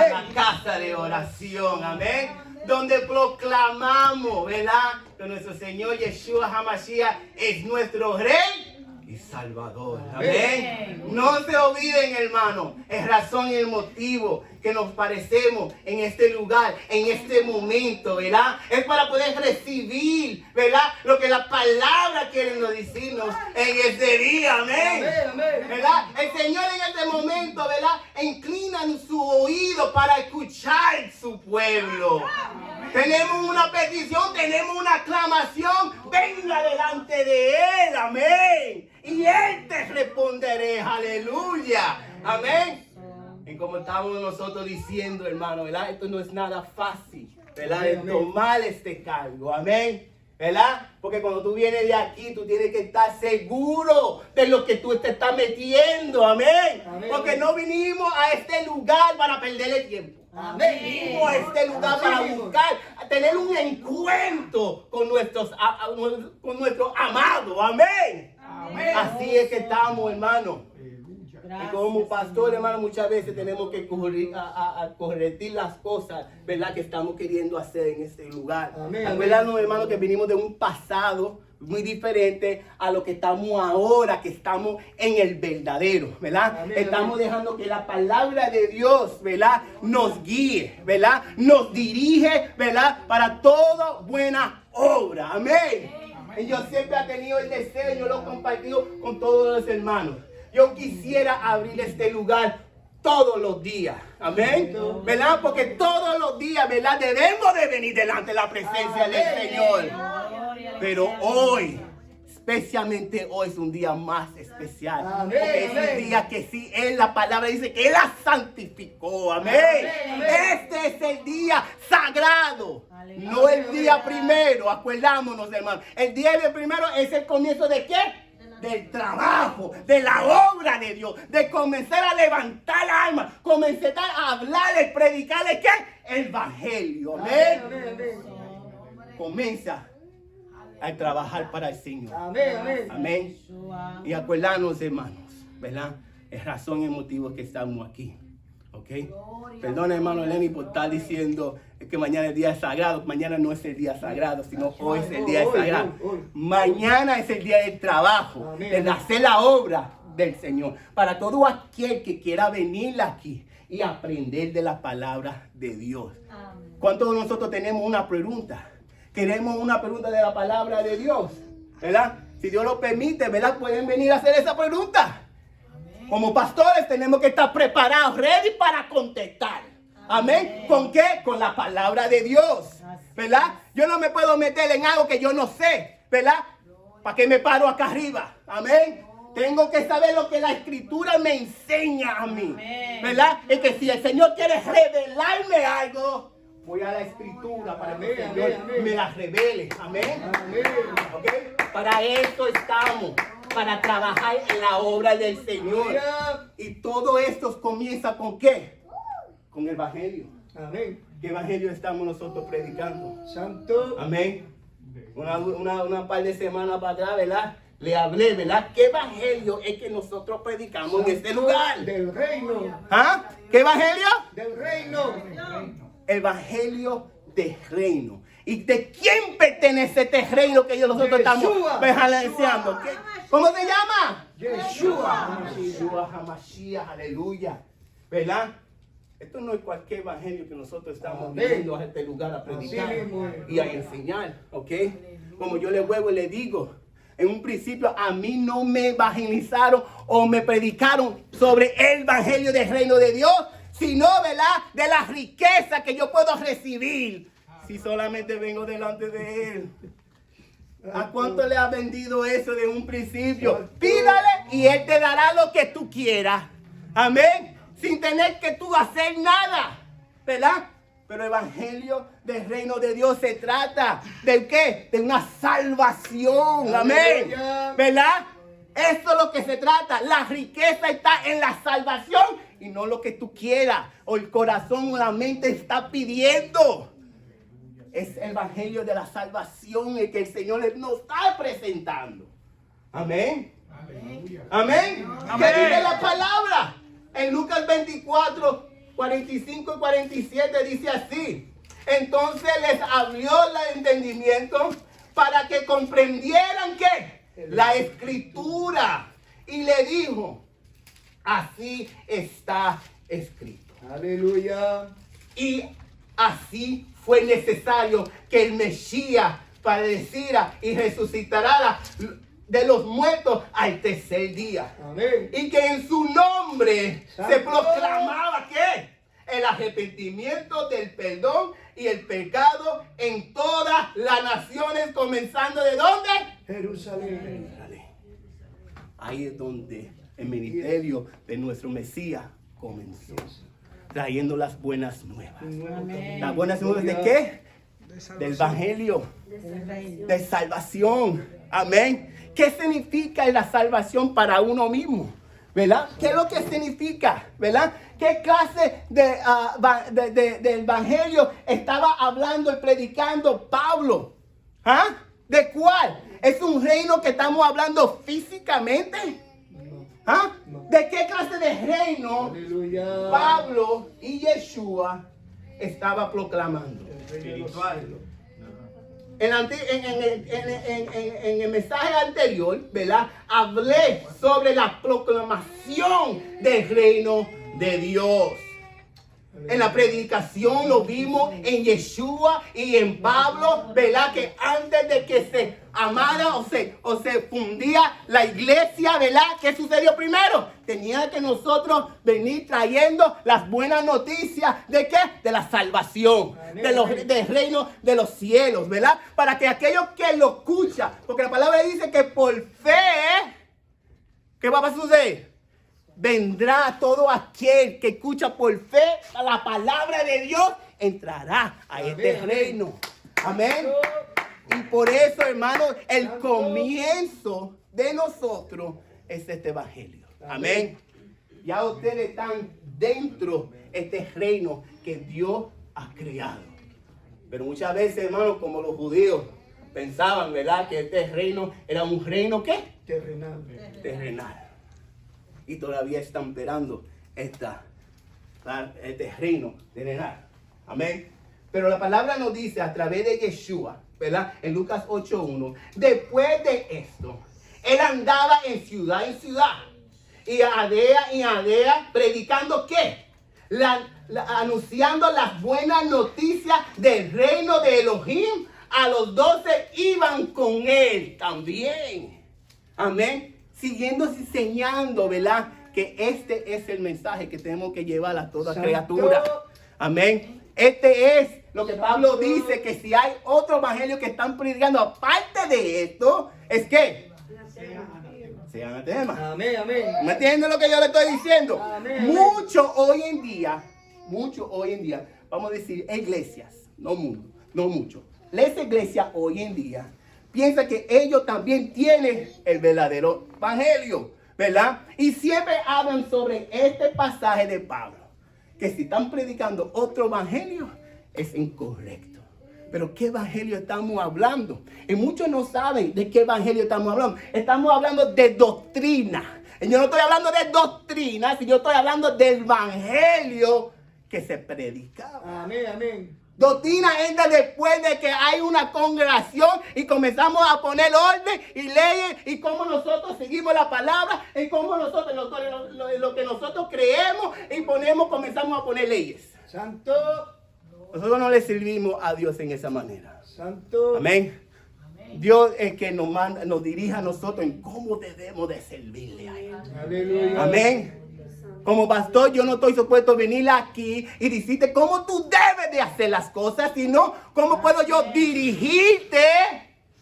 la casa de oración, amén, donde proclamamos, ¿verdad?, que nuestro Señor Yeshua HaMashiach es nuestro Rey y Salvador, amén. No se olviden, hermano, es razón y el motivo que nos parecemos en este lugar, en este momento, ¿verdad? Es para poder recibir, ¿verdad?, lo que la palabra quiere decirnos en este día, amén. ¿Verdad? El Señor en este momento, ¿verdad?, inclina su oído para escuchar su pueblo. Tenemos una petición, tenemos una aclamación. Venga delante de Él, amén. Y Él te responderá, aleluya, amén. Y como estamos nosotros diciendo, hermano, ¿verdad?, esto no es nada fácil, ¿verdad?, de tomar este cargo, amén, ¿verdad? Porque cuando tú vienes de aquí, tú tienes que estar seguro de lo que tú te estás metiendo, amén. Porque no vinimos a este lugar para perderle tiempo. Amén. Venimos a este lugar para buscar, a tener un encuentro con nuestro amado, amén. Así es que estamos, hermano. Y como pastor, hermano, muchas veces tenemos que corregir las cosas, ¿verdad?, que estamos queriendo hacer en este lugar. Acuérdanos, hermano, que venimos de un pasado muy diferente a lo que estamos ahora, que estamos en el verdadero, ¿verdad? Estamos dejando que la palabra de Dios, ¿verdad?, nos guíe, ¿verdad?, nos dirige, ¿verdad?, para toda buena obra. Amén. Y yo siempre he tenido el deseo, yo lo he compartido con todos los hermanos. Yo quisiera abrir este lugar todos los días, amén, ¿verdad? Porque todos los días, ¿verdad?, debemos de venir delante de la presencia del Señor. Pero hoy, especialmente hoy, es un día más especial. Porque es un día que sí, la palabra dice que Él la santificó, amén. Este es el día sagrado, no el día primero, acordámonos, hermano. El día primero es el comienzo de ¿qué? Del trabajo, de la obra de Dios, de comenzar a levantar almas, comenzar a hablarles, predicarles ¿qué? El evangelio, amén. Comienza a trabajar para el Señor, amén. Y acordarnos, hermanos, ¿verdad?, es razón y motivo que estamos aquí, ¿ok? Perdona, hermano Lenny, por estar diciendo que mañana es el día sagrado. Mañana no es el día sagrado, sino hoy es el día sagrado. Mañana es el día del trabajo, de hacer la obra del Señor. Para todo aquel que quiera venir aquí y aprender de la palabra de Dios. ¿Cuántos de nosotros tenemos una pregunta? Queremos una pregunta de la palabra de Dios, ¿verdad? Si Dios lo permite, ¿verdad?, pueden venir a hacer esa pregunta. Como pastores tenemos que estar preparados, ready para contestar. Amén. ¿Con qué? Con la palabra de Dios, ¿verdad? Yo no me puedo meter en algo que yo no sé, ¿verdad? ¿Para qué me paro acá arriba? Amén. Tengo que saber lo que la Escritura me enseña a mí, ¿verdad? Es que si el Señor quiere revelarme algo, voy a la Escritura para que el Señor me la revele. Amén. ¿Okay? Para esto estamos, para trabajar en la obra del Señor. Y todo esto comienza ¿con qué? Con el evangelio. Amén. ¿Qué evangelio estamos nosotros predicando? Santo. Amén. Una par de semanas para atrás, ¿verdad?, le hablé, ¿verdad?, ¿qué evangelio es que nosotros predicamos Santo en este lugar? Del reino. ¿Ah? ¿Qué evangelio? Del reino. Evangelio del reino. ¿Y de quién pertenece este reino que nosotros estamos deseando? ¿Cómo se llama? Yeshua. Yeshua HaMashiach, aleluya. ¿Verdad? Esto no es cualquier evangelio que nosotros estamos viendo a este lugar a predicar y a enseñar, ¿ok? Como yo le vuelvo y le digo, en un principio a mí no me evangelizaron o me predicaron sobre el evangelio del reino de Dios, sino, ¿verdad?, de la riqueza que yo puedo recibir si solamente vengo delante de Él. ¿A cuánto le ha vendido eso de un principio? Pídale y Él te dará lo que tú quieras. Amén. Sin tener que tú hacer nada, ¿verdad? Pero el evangelio del reino de Dios se trata de ¿qué? De una salvación. Amén. ¿Verdad? Eso es lo que se trata. La riqueza está en la salvación y no lo que tú quieras o el corazón o la mente está pidiendo. Es el evangelio de la salvación el que el Señor nos está presentando. Amén. Amén. ¿Qué dice la palabra? En Lucas 24, 45 y 47 dice así. Entonces les abrió el entendimiento para que comprendieran que la escritura. Y le dijo, así está escrito. Aleluya. Y así fue necesario que el Mesías padeciera y resucitará de los muertos al tercer día. Amén. Y que en su nombre Santo. se proclamaba ¿qué? El arrepentimiento del perdón y el pecado en todas las naciones, comenzando ¿de dónde? Jerusalén. Ahí es donde el ministerio de nuestro Mesías comenzó, trayendo las buenas nuevas. Amén. ¿Las buenas nuevas de qué? Del Evangelio, de salvación. Amén. ¿Qué significa la salvación para uno mismo? ¿Verdad? ¿Qué es lo que significa? ¿Verdad? ¿Qué clase de evangelio estaba hablando y predicando Pablo? ¿Ah? ¿De cuál? ¿Es un reino que estamos hablando físicamente? ¿Ah? ¿De qué clase de reino Aleluya. Pablo y Yeshua estaba proclamando? Espiritual. En el mensaje anterior, ¿verdad? Hablé sobre la proclamación del reino de Dios. En la predicación lo vimos en Yeshua y en Pablo, ¿verdad? Que antes de que se amara o se fundía la iglesia, ¿verdad? ¿Qué sucedió primero? Tenía que nosotros venir trayendo las buenas noticias ¿de qué? De la salvación, del reino de los cielos, ¿verdad? Para que aquellos que lo escuchan, porque la palabra dice que por fe, ¿qué va a suceder? Vendrá todo aquel que escucha por fe a la palabra de Dios, entrará a este reino. Amén. Y por eso, hermano, el comienzo de nosotros es este evangelio. Amén. Ya ustedes están dentro de este reino que Dios ha creado. Pero muchas veces, hermano, como los judíos pensaban, ¿verdad? Que este reino era un reino, ¿qué? Terrenal. Terrenal. Y todavía están esperando este reino terrenal. Amén. Pero la palabra nos dice a través de Yeshua, ¿verdad? En Lucas 8:1. Después de esto, él andaba en ciudad y aldea, predicando ¿qué? Anunciando las buenas noticias del reino de Elohim. A los 12 iban con él también. Amén. Siguiendo enseñando, ¿verdad? Que este es el mensaje que tenemos que llevar a toda criatura. Amén. Este es lo que Pablo dice, que si hay otro evangelio que están predicando aparte de esto, es que sean anatemas. Amén, amén. ¿Me entienden lo que yo le estoy diciendo? Amén. Mucho hoy en día, vamos a decir iglesias, no mucho. Las iglesias hoy en día piensa que ellos también tienen el verdadero evangelio, ¿verdad? Y siempre hablan sobre este pasaje de Pablo, que si están predicando otro evangelio, es incorrecto. Pero ¿qué evangelio estamos hablando? Y muchos no saben de qué evangelio estamos hablando. Estamos hablando de doctrina. Y yo no estoy hablando de doctrina, sino yo estoy hablando del evangelio que se predicaba. Amén, amén. Doctrina entra después de que hay una congregación y comenzamos a poner orden y leyes y cómo nosotros seguimos la palabra y cómo nosotros, lo que nosotros creemos y comenzamos a poner leyes. Santo. Nosotros no le servimos a Dios en esa manera. Santo. Amén. Dios es que nos dirige a nosotros en cómo debemos de servirle a Él. Aleluya. Amén. Como pastor, yo no estoy supuesto a venir aquí y decirte cómo tú debes de hacer las cosas, sino cómo puedo yo dirigirte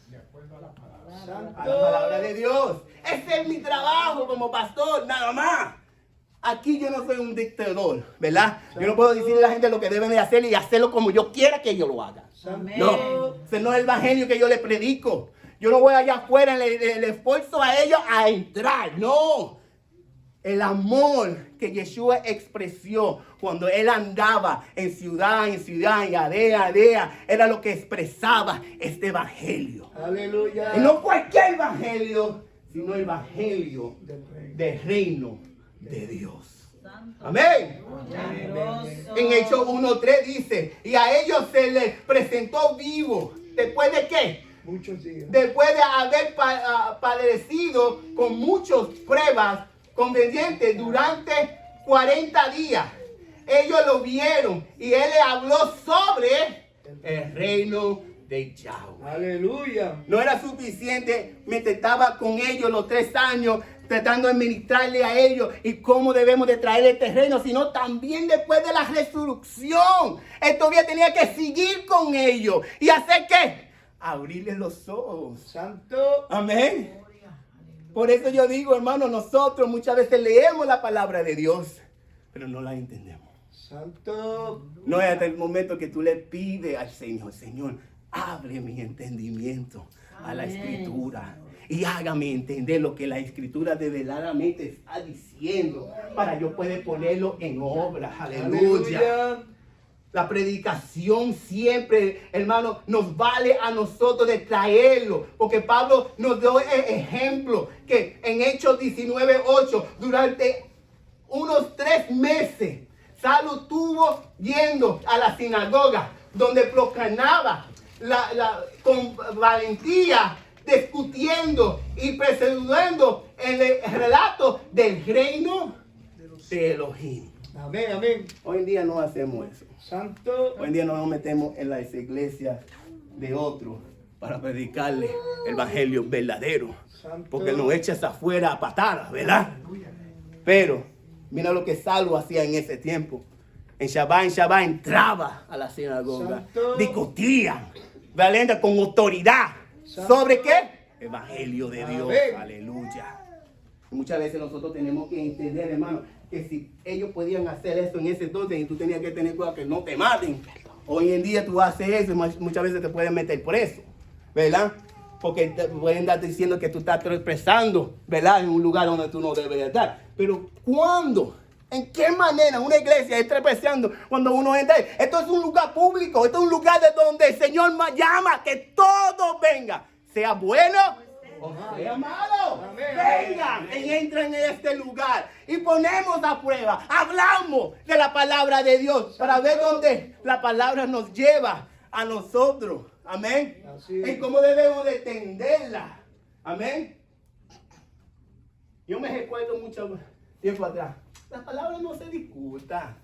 De acuerdo a la palabra. a la palabra de Dios. Ese es mi trabajo como pastor, nada más. Aquí yo no soy un dictador, ¿verdad? Yo no puedo decirle a la gente lo que deben de hacer y hacerlo como yo quiera que ellos lo hagan. Amén. No, ese no es el evangelio que yo le predico. Yo no voy allá afuera, le esfuerzo a ellos a entrar, no. El amor que Yeshua expresó cuando él andaba en ciudad, y aldea, era lo que expresaba este evangelio. Aleluya. Y no cualquier evangelio, sino el evangelio del reino de Dios. Amén. En Hechos 1:3 dice, y a ellos se les presentó vivo. ¿Después de qué? Muchos días. Después de haber padecido con muchas pruebas convenientes durante 40 días. Ellos lo vieron y él le habló sobre el reino de Yahweh. Aleluya. No era suficiente mientras estaba con ellos los 3 años tratando de ministrarle a ellos y cómo debemos de traer este reino, sino también después de la resurrección. Él todavía tenía que seguir con ellos y hacer ¿qué? Abrirles los ojos. Santo. Amén. Por eso yo digo, hermano, nosotros muchas veces leemos la palabra de Dios, pero no la entendemos. Santo. No es hasta el momento que tú le pides al Señor, Señor, abre mi entendimiento a la escritura y hágame entender lo que la escritura de verdaderamente está diciendo para yo poder ponerlo en obra. Aleluya. Aleluya. La predicación siempre, hermano, nos vale a nosotros de traerlo. Porque Pablo nos dio ejemplo que en Hechos 19:8, durante unos 3 meses, Saulo estuvo yendo a la sinagoga donde proclamaba con valentía, discutiendo y perseguiendo el relato del reino de Elohim. Amén, amén. Hoy en día no hacemos eso. Santo. Hoy en día no nos metemos en las iglesias de otros para predicarle el evangelio verdadero. Santo. Porque nos echas afuera a patadas, ¿verdad? Pero mira lo que Saulo hacía en ese tiempo. En Shabbat entraba a la sinagoga. Santo. Discutían, ¿verdad? Con autoridad. Santo. ¿Sobre qué? Evangelio de Dios. Amén. Aleluya. Y muchas veces nosotros tenemos que entender, hermano, que si ellos podían hacer esto en ese entonces y tú tenías que tener cuidado que no te maten. Hoy en día tú haces eso y muchas veces te pueden meter preso, ¿verdad? Porque te pueden estar diciendo que tú estás expresando, ¿verdad? En un lugar donde tú no debes de estar. Pero ¿cuándo? ¿En qué manera una iglesia está expresando cuando uno entra? Esto es un lugar público, esto es un lugar de donde el Señor llama que todos vengan, sea bueno o sea malo. Amén. Vengan y entren en este lugar y ponemos a prueba, hablamos de la palabra de Dios para ver dónde la palabra nos lleva a nosotros. Amén. Así es. Y cómo debemos de entenderla. Amén. Yo me recuerdo mucho tiempo atrás. La palabra no se discuta.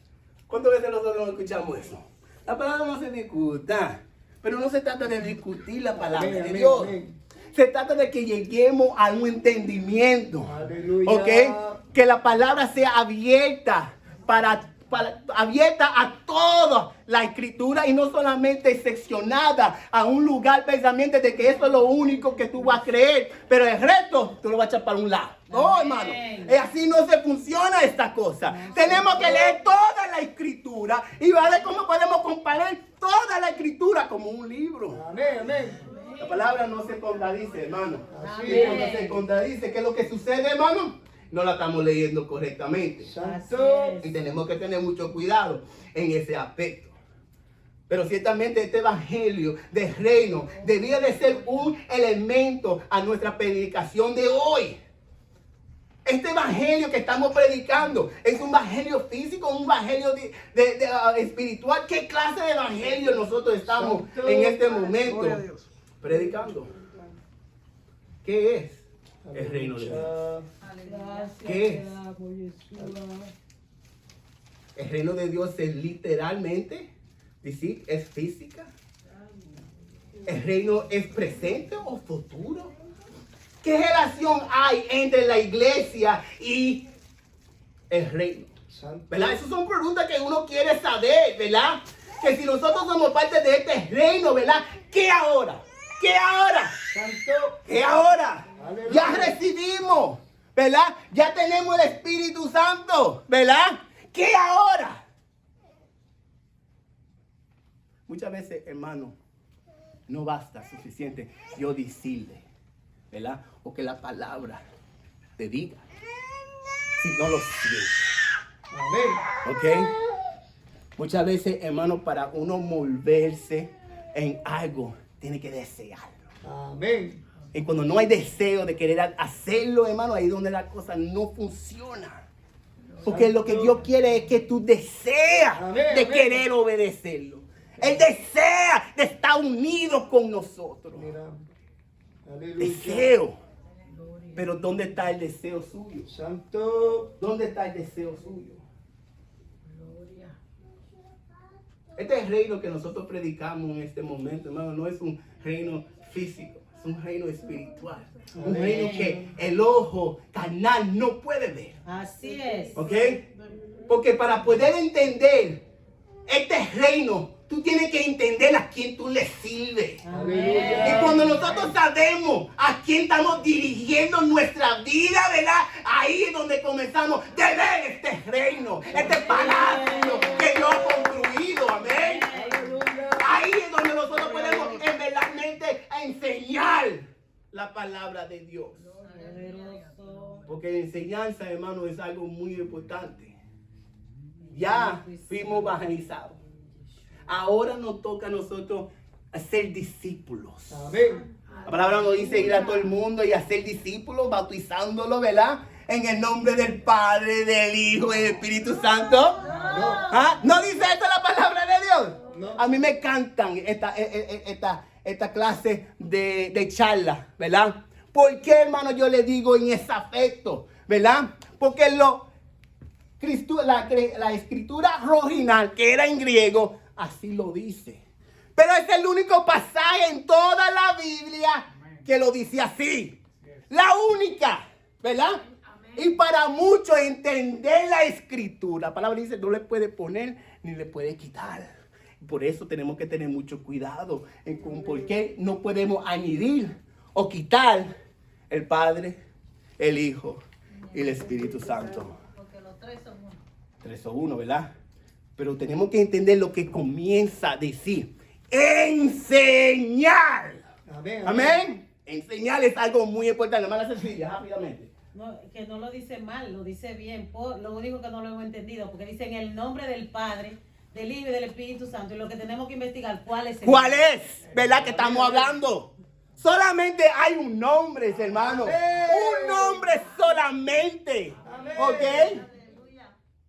¿Cuántas veces nosotros no escuchamos eso? La palabra no se discuta. Pero no se trata de discutir la palabra Amén, de amén, Dios. amén. Se trata de que lleguemos a un entendimiento. Aleluya. ¿Ok? Que la palabra sea abierta abierta a toda la escritura y no solamente seccionada a un lugar pensamiento de que esto es lo único que tú vas a creer, pero el resto tú lo vas a echar para un lado. No, hermano, así no se funciona esta cosa. Tenemos que leer toda la escritura y ver cómo podemos comparar toda la escritura como un libro. Amén, amén. La palabra no se contradice, hermano. Así Y cuando es. se contradice, ¿qué es lo que sucede, hermano? No la estamos leyendo correctamente. Santo. Y tenemos que tener mucho cuidado en ese aspecto. Pero ciertamente este evangelio del reino debía de ser un elemento a nuestra predicación de hoy. Este evangelio que estamos predicando es un evangelio físico, un evangelio espiritual. ¿Qué clase de evangelio nosotros estamos en este momento predicando? ¿Qué es el reino de Dios? ¿Qué es? El reino de Dios es literalmente, decir, es física. El reino es presente o futuro. ¿Qué relación hay entre la iglesia y el reino? ¿Verdad? Esas son preguntas que uno quiere saber, ¿verdad? Que si nosotros somos parte de este reino, ¿verdad? ¿Qué ahora? ¿Qué ahora? Santo. ¿Qué ahora? Aleluya. Ya recibimos, ¿verdad? Ya tenemos el Espíritu Santo, ¿verdad? ¿Qué ahora? Muchas veces, hermano, no basta suficiente yo decirle, ¿verdad? O que la palabra te diga, si no lo siente. Amén. ¿Ok? Muchas veces, hermano, para uno moverse en algo, tiene que desearlo. Amén. Y cuando no hay deseo de querer hacerlo, hermano, ahí es donde la cosa no funciona. Porque lo que Dios quiere es que tú deseas Amén, de amén. querer obedecerlo. Él desea de estar unido con nosotros. Mira. Aleluya. Deseo. Pero ¿dónde está el deseo suyo? Santo. ¿Dónde está el deseo suyo? Este es el reino que nosotros predicamos en este momento, hermano. No es un reino físico, es un reino espiritual. Un Amén. reino que el ojo carnal no puede ver. Así es. ¿Ok? Porque para poder entender este reino, tú tienes que entender a quién tú le sirves. Aleluya. Y cuando nosotros sabemos a quién estamos dirigiendo nuestra vida, ¿verdad? Ahí es donde comenzamos a ver este reino, este palacio que Dios ha construido. Amén. Ahí es donde nosotros podemos en verdaderamente enseñar la palabra de Dios. Poderoso. Porque la enseñanza, hermano, es algo muy importante. Ya fuimos evangelizados. Ahora nos toca a nosotros ser discípulos. Amén. La palabra nos dice ir a todo el mundo y hacer discípulos, bautizándolo, ¿verdad? En el nombre del Padre, del Hijo y del Espíritu Santo. ¿Ah? ¿No dice esto la palabra de Dios? No. A mí me encantan esta clase de charla, ¿verdad? ¿Por qué, hermano, yo le digo en ese afecto, ¿verdad? Porque la escritura original, que era en griego, así lo dice. Pero es el único pasaje en toda la Biblia que lo dice así. La única, ¿verdad? Y para muchos entender la escritura, la palabra dice, no le puede poner ni le puede quitar. Por eso tenemos que tener mucho cuidado en por qué no podemos añadir o quitar el Padre, el Hijo y el Espíritu Santo. Porque los tres son uno. Tres o uno, ¿verdad? Pero tenemos que entender lo que comienza a decir. Enseñar. Amén. Amén. Enseñar es algo muy importante. Hermana Cecilia, rápidamente. No, que no lo dice mal, lo dice bien. Lo único que no lo hemos entendido, porque dice en el nombre del Padre, del Hijo y del Espíritu Santo. Y lo que tenemos que investigar, ¿cuál es el ¿Cuál es? ¿Verdad que estamos hablando? Solamente hay un nombre, hermano. Un nombre solamente. ¿Ok?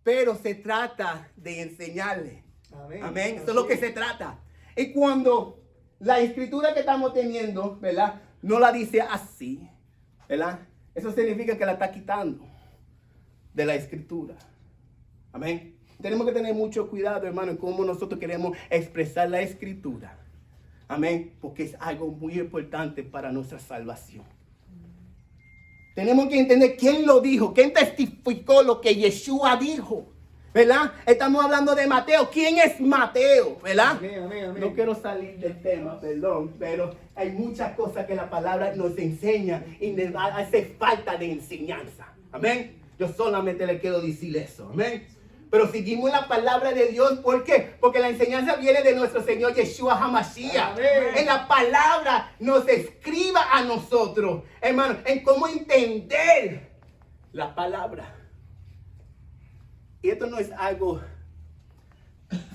Pero se trata de enseñarle. Amén. Amén. Eso es lo que se trata. Y cuando la escritura que estamos teniendo, ¿verdad? No la dice así, ¿verdad? Eso significa que la está quitando de la escritura. Amén. Tenemos que tener mucho cuidado, hermano, en cómo nosotros queremos expresar la escritura. Amén. Porque es algo muy importante para nuestra salvación. Tenemos que entender quién lo dijo, quién testificó lo que Yeshua dijo, ¿verdad? Estamos hablando de Mateo. ¿Quién es Mateo? ¿Verdad? Amén, amén, amén. No quiero salir del tema, perdón, pero hay muchas cosas que la palabra nos enseña y nos hace falta de enseñanza. Amén. Yo solamente le quiero decir eso. Amén. Pero seguimos la palabra de Dios. ¿Por qué? Porque la enseñanza viene de nuestro Señor Yeshua HaMashiach. Amén. En la palabra nos escriba a nosotros, hermano, en cómo entender la palabra. Y esto no es algo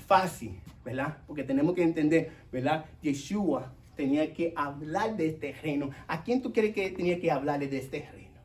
fácil, ¿verdad? Porque tenemos que entender, ¿verdad? Yeshua tenía que hablar de este reino. ¿A quién tú crees que tenía que hablarle de este reino?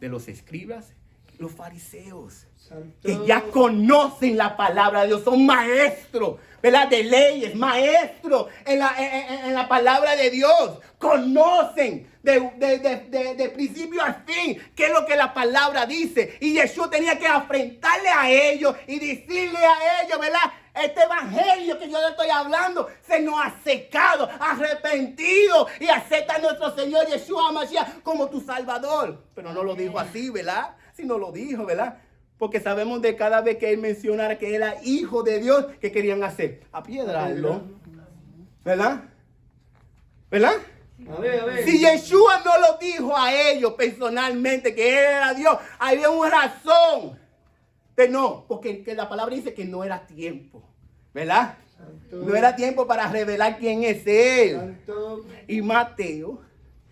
De los escribas, los fariseos. Santo. Que ya conocen la palabra de Dios, son maestros, ¿verdad? De leyes, maestros en la palabra de Dios. Conocen de principio a fin qué es lo que la palabra dice. Y Jesús tenía que enfrentarle a ellos y decirle a ellos, ¿verdad? Este evangelio que yo le estoy hablando se nos ha secado, arrepentido y acepta a nuestro Señor Yeshua Mashiach como tu Salvador. Pero no lo dijo así, ¿verdad? Si no lo dijo, ¿verdad? Porque sabemos de cada vez que él mencionara que era hijo de Dios, ¿qué querían hacer? Apiedrarlo. ¿Verdad? ¿Verdad? Amén, amén. Si Yeshua no lo dijo a ellos personalmente que él era Dios, había una razón de no, porque que la palabra dice que no era tiempo, ¿verdad? Santo. No era tiempo para revelar quién es él. Santo. Y Mateo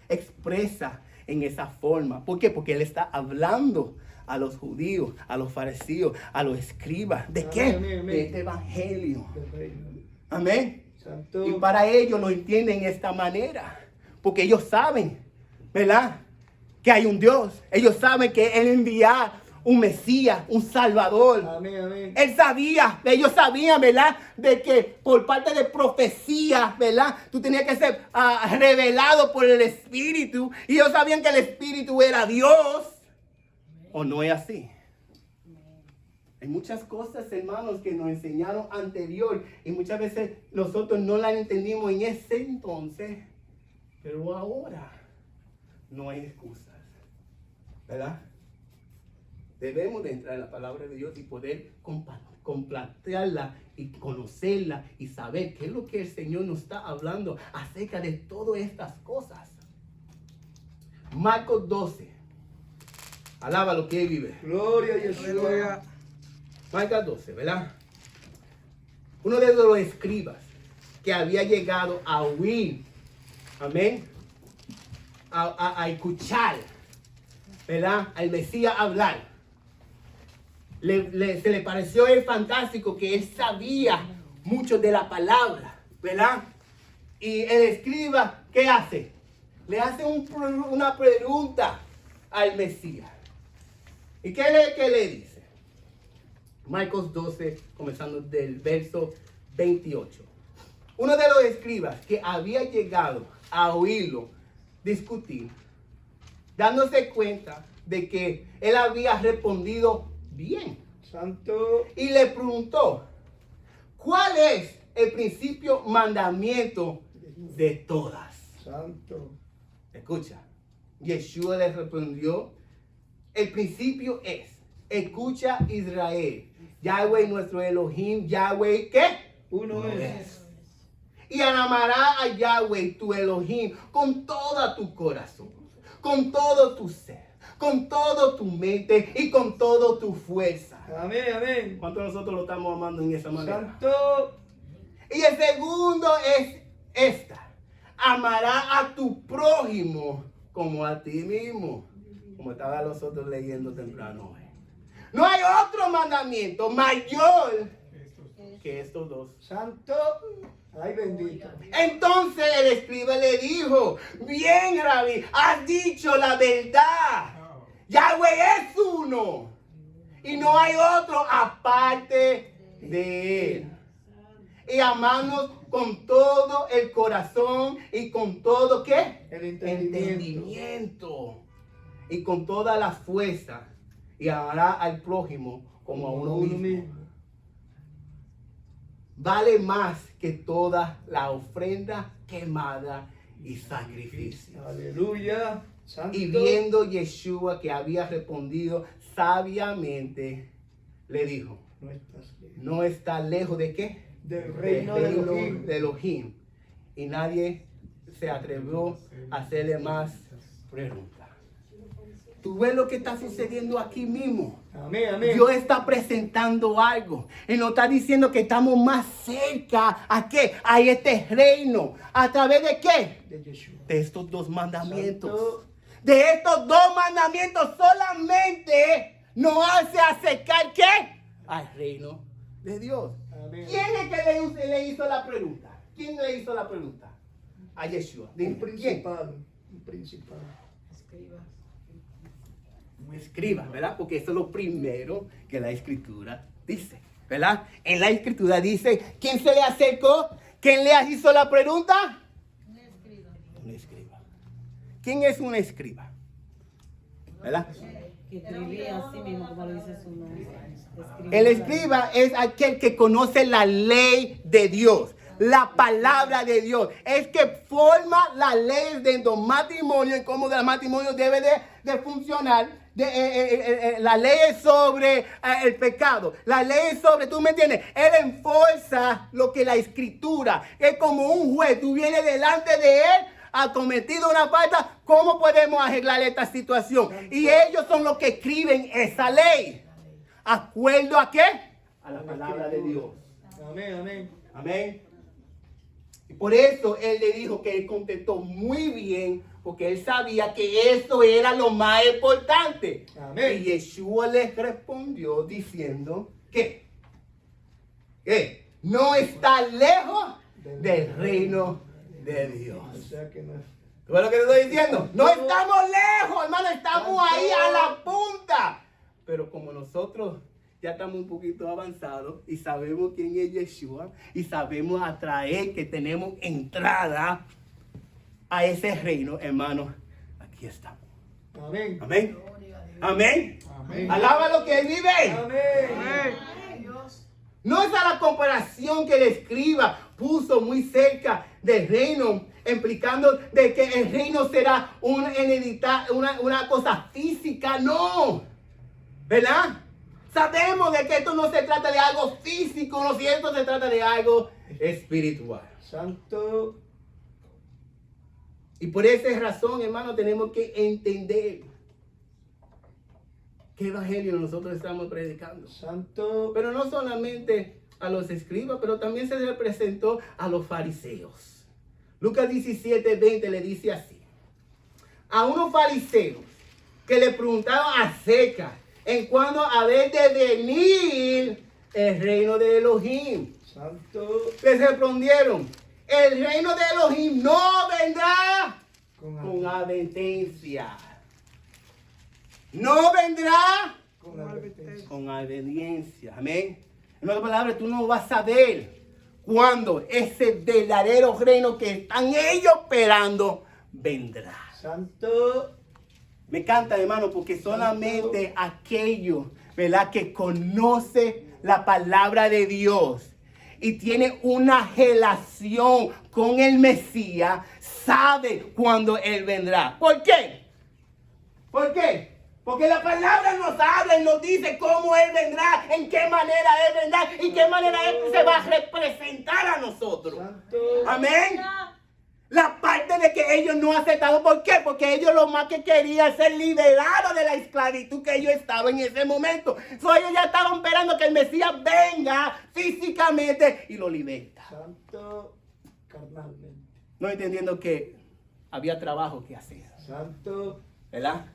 expresa en esa forma. ¿Por qué? Porque él está hablando a los judíos, a los fariseos, a los escribas. ¿De qué? Amén, amén, amén. De este evangelio. Del reino. Amén. Santo. Y para ellos lo entienden de esta manera. Porque ellos saben, ¿verdad? Que hay un Dios. Ellos saben que Él enviar un Mesías, un Salvador. Amén, amén. Él sabía, ellos sabían, ¿verdad? De que por parte de profecía, ¿verdad? Tú tenías que ser revelado por el Espíritu. Y ellos sabían que el Espíritu era Dios. ¿O no es así? Hay muchas cosas, hermanos, que nos enseñaron anterior. Y muchas veces nosotros no las entendimos en ese entonces. Pero ahora no hay excusas, ¿verdad? Debemos de entrar en la palabra de Dios y poder complantearla y conocerla y saber qué es lo que el Señor nos está hablando acerca de todas estas cosas. Marcos 12. Alaba lo que Él vive. Gloria a Yeshua. Marcos 12, ¿verdad? Uno de los escribas que había llegado a oír, amén, a escuchar, ¿verdad? Al Mesías hablar. Se le pareció a él fantástico que él sabía mucho de la palabra, ¿verdad? Y el escriba, ¿qué hace? Le hace una pregunta al Mesías. ¿Y qué le dice? Marcos 12, comenzando del verso 28. Uno de los escribas que había llegado a oírlo discutir, dándose cuenta de que él había respondido bien. Santo. Y le preguntó, ¿cuál es el principio mandamiento de todas? Santo. Escucha. Yeshua le respondió, el principio es, escucha Israel, Yahweh nuestro Elohim, Yahweh, ¿qué? Uno es. Y amará a Yahweh tu Elohim con todo tu corazón, con todo tu ser, con toda tu mente y con toda tu fuerza. Amén, amén. ¿Cuántos de nosotros lo estamos amando en esa manera? Santo. Y el segundo es esta. Amará a tu prójimo como a ti mismo. Como estaban los otros leyendo temprano hoy. No hay otro mandamiento mayor que estos dos. Santo. Ay, bendito. Entonces el escriba le dijo, bien, Rabí, has dicho la verdad. Yahweh es uno. Y no hay otro aparte de él. Y amarnos con todo el corazón y con todo, ¿qué? El entendimiento. Entendimiento. Y con toda la fuerza. Y amará al prójimo como a uno mismo. Vale más que toda la ofrenda quemada y sacrificio. Aleluya. Santo. Y viendo Yeshua que había respondido sabiamente, le dijo, No estás lejos. no está lejos de qué? Del reino de Elohim. de Elohim. Y nadie se atrevió a hacerle más preguntas. ¿Tú ves lo que está sucediendo aquí mismo? Amén, amén. Dios está presentando algo. Él nos está diciendo que estamos más cerca. ¿A qué? A este reino. ¿A través de qué? De Yeshua. De estos dos mandamientos. Santo. De estos dos mandamientos solamente nos hace acercar ¿qué? Al reino de Dios. Amén. ¿Quién es que le hizo la pregunta? ¿Quién le hizo la pregunta? A Yeshua. Un Dime, ¿quién? principado. Un principado. Un escriba, ¿verdad? Porque eso es lo primero que la escritura dice, ¿verdad? En la escritura dice, ¿quién se le acercó? ¿Quién le hizo la pregunta? Un escriba. ¿Quién es un escriba? ¿Verdad? Que escribía así mismo, como lo dice su nombre. El escriba es aquel que conoce la ley de Dios, la palabra de Dios. Es que forma las leyes de los matrimonios y cómo el matrimonio debe de funcionar. La ley sobre el pecado, la ley sobre, ¿tú me entiendes? Él enforza lo que la escritura es como un juez. Tú vienes delante de él, ha cometido una falta, ¿cómo podemos arreglar esta situación? Y ellos son los que escriben esa ley. ¿Acuerdo a qué? A la palabra de Dios. Amén, amén. Amén. Y por eso él le dijo que él contestó muy bien, porque él sabía que eso era lo más importante. Amén. Y Yeshua les respondió diciendo que no está lejos del reino de Dios. O sea que no es. ¿Tú ves lo que te estoy diciendo? No estamos lejos, hermano, estamos ahí a la punta. Pero como nosotros ya estamos un poquito avanzados y sabemos quién es Yeshua y sabemos atraer que tenemos entrada a ese reino, hermanos, aquí estamos. Amén. Amén. Amén. Amén. Alaba lo que él vive. Amén. No es a la comparación que el escriba puso muy cerca del reino, implicando de que el reino será una cosa física. No, ¿verdad? Sabemos de que esto no se trata de algo físico, no, si esto se trata de algo espiritual. Santo. Y por esa razón, hermano, tenemos que entender qué evangelio nosotros estamos predicando. Santo. Pero no solamente a los escribas, pero también se le presentó a los fariseos. Lucas 17:20 le dice así: a unos fariseos que le preguntaban acerca en cuándo había de venir el reino de Elohim. Santo. Les respondieron: el reino de Elohim no vendrá con advertencia. No vendrá Con advertencia. con obediencia. Amén. En otras palabras, tú no vas a ver cuándo ese verdadero reino que están ellos esperando vendrá. Santo. Me encanta, hermano, porque solamente aquellos, ¿verdad?, que conoce la palabra de Dios y tiene una relación con el Mesías, sabe cuándo Él vendrá. ¿Por qué? ¿Por qué? Porque la palabra nos habla y nos dice cómo Él vendrá, en qué manera Él vendrá, y qué manera Él se va a representar a nosotros. Santo. Amén. La parte de que ellos no aceptaron. ¿Por qué? Porque ellos lo más que querían es ser liberados de la esclavitud que ellos estaban en ese momento. Ellos ya estaban esperando que el Mesías venga físicamente y lo liberta. Santo. Carnalmente. No entendiendo que había trabajo que hacer. Santo. ¿Verdad?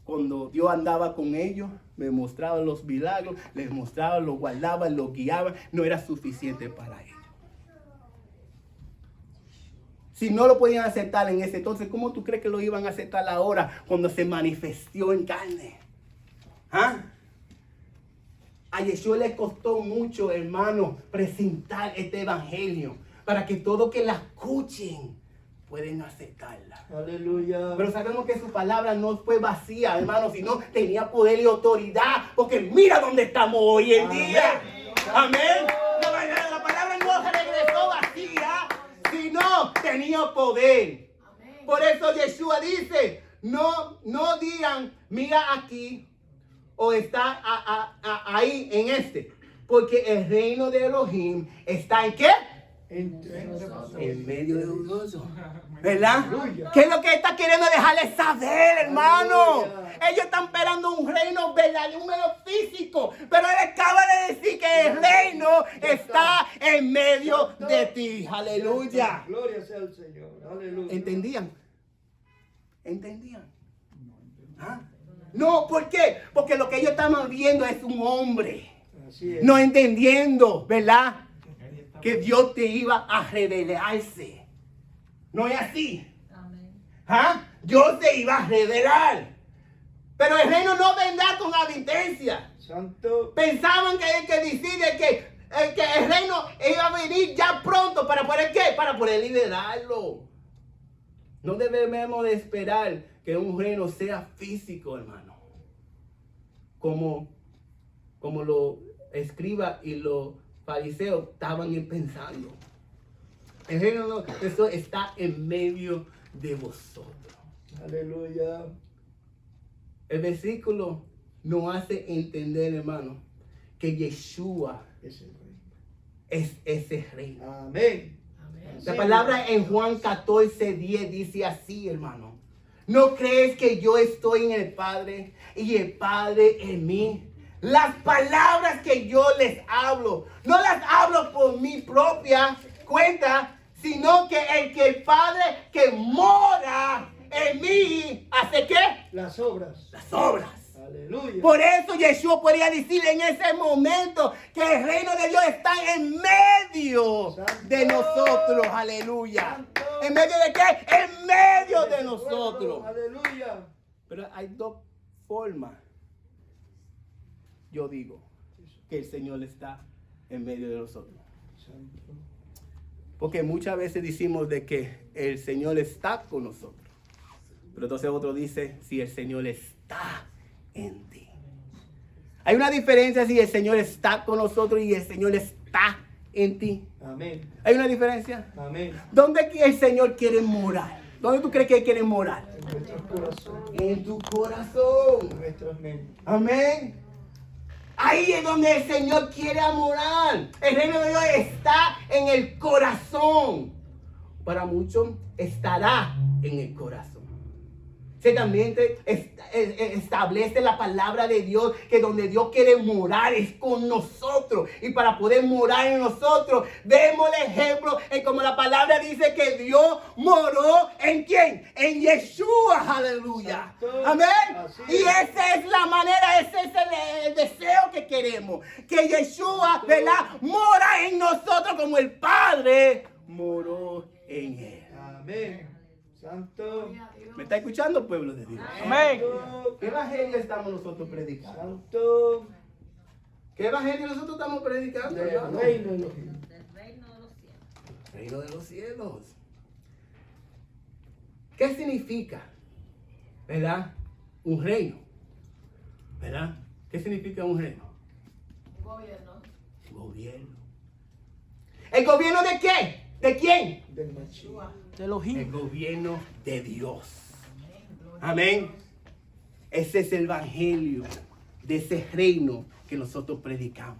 Cuando Dios andaba con ellos, me mostraba los milagros, les mostraba, los guardaba, los guiaba. No era suficiente para ellos. Si no lo podían aceptar en ese entonces, ¿cómo tú crees que lo iban a aceptar ahora cuando se manifestó en carne? ¿Ah? A Yeshua le costó mucho, hermano, presentar este evangelio para que todos que la escuchen pueden aceptarla. Aleluya. Pero sabemos que su palabra no fue vacía, hermano, sino tenía poder y autoridad, porque mira dónde estamos hoy en día. Amén. La palabra no se regresó vacía, sino tenía poder. Por eso Yeshua dice, no digan, mira aquí, o está ahí en este, porque el reino de Elohim está en ¿qué? En medio de nosotros. ¿Verdad? ¿Qué es lo que está queriendo dejarles saber, hermano? Ellos están esperando un reino verdadero, un reino físico. Pero él acaba de decir que el reino está en medio de ti. Aleluya. Gloria sea al Señor. Aleluya. ¿Entendían? ¿Entendían? ¿Ah? No, ¿por qué? Porque lo que ellos estaban viendo es un hombre. Así es. No entendiendo, ¿verdad?, que Dios te iba a revelarse. No es así. ¿Ah? Dios te iba a revelar. Pero el reino no vendrá con advertencia. Santo. Pensaban que hay que decir que el reino iba a venir ya pronto. ¿Para poder qué? Para poder liberarlo. No debemos de esperar que un reino sea físico, hermano. Como lo escriba y los fariseos estaban pensando. El reino, eso está en medio de vosotros. Aleluya. El versículo nos hace entender, hermano, que Yeshua Es el Rey. es ese reino. Amén. La palabra en Juan 14:10 dice así, hermano. ¿No crees que yo estoy en el Padre y el Padre en mí? Las palabras que yo les hablo, no las hablo por mi propia cuenta, sino que el Padre que mora en mí, ¿hace qué? Las obras. Las obras. Aleluya. Por eso Yeshua podría decir en ese momento que el reino de Dios está en medio de nosotros. Aleluya. Santo. ¿En medio de qué? En medio de nosotros. Aleluya. Pero hay dos formas yo digo que el Señor está en medio de nosotros? Santo. Porque muchas veces decimos de que el Señor está con nosotros. Pero entonces otro dice, si el Señor está en ti. Hay una diferencia si el Señor está con nosotros y el Señor está en ti. Amén. ¿Hay una diferencia? Amén. ¿Dónde el Señor quiere morar? ¿Dónde tú crees que Él quiere morar? En nuestros corazones, En tu corazón. en nuestras mentes. Amén. Ahí es donde el Señor quiere morar. El reino de Dios está en el corazón. Para muchos estará en el corazón. Ciertamente establece la palabra de Dios que donde Dios quiere morar es con nosotros. Y para poder morar en nosotros, vemos el ejemplo en como la palabra dice que Dios moró en ¿quién? En Yeshua, aleluya. Amén. Y esa es la manera, ese es el deseo que queremos. Que Yeshua, ¿verdad? Mora en nosotros como el Padre moró en él. Amén. Santo. ¿Me está escuchando, pueblo de Dios? Amén. ¿Qué evangelio estamos nosotros predicando? Santo. ¿Qué evangelio nosotros estamos predicando, Del hermano? reino de los cielos. Reino de los cielos. ¿Qué significa? ¿Verdad? Un reino. ¿Verdad? ¿Qué significa un reino? Gobierno. ¿El gobierno de qué? ¿De quién? Del Mashiach. El gobierno de Dios. Amén. Ese es el evangelio de ese reino que nosotros predicamos.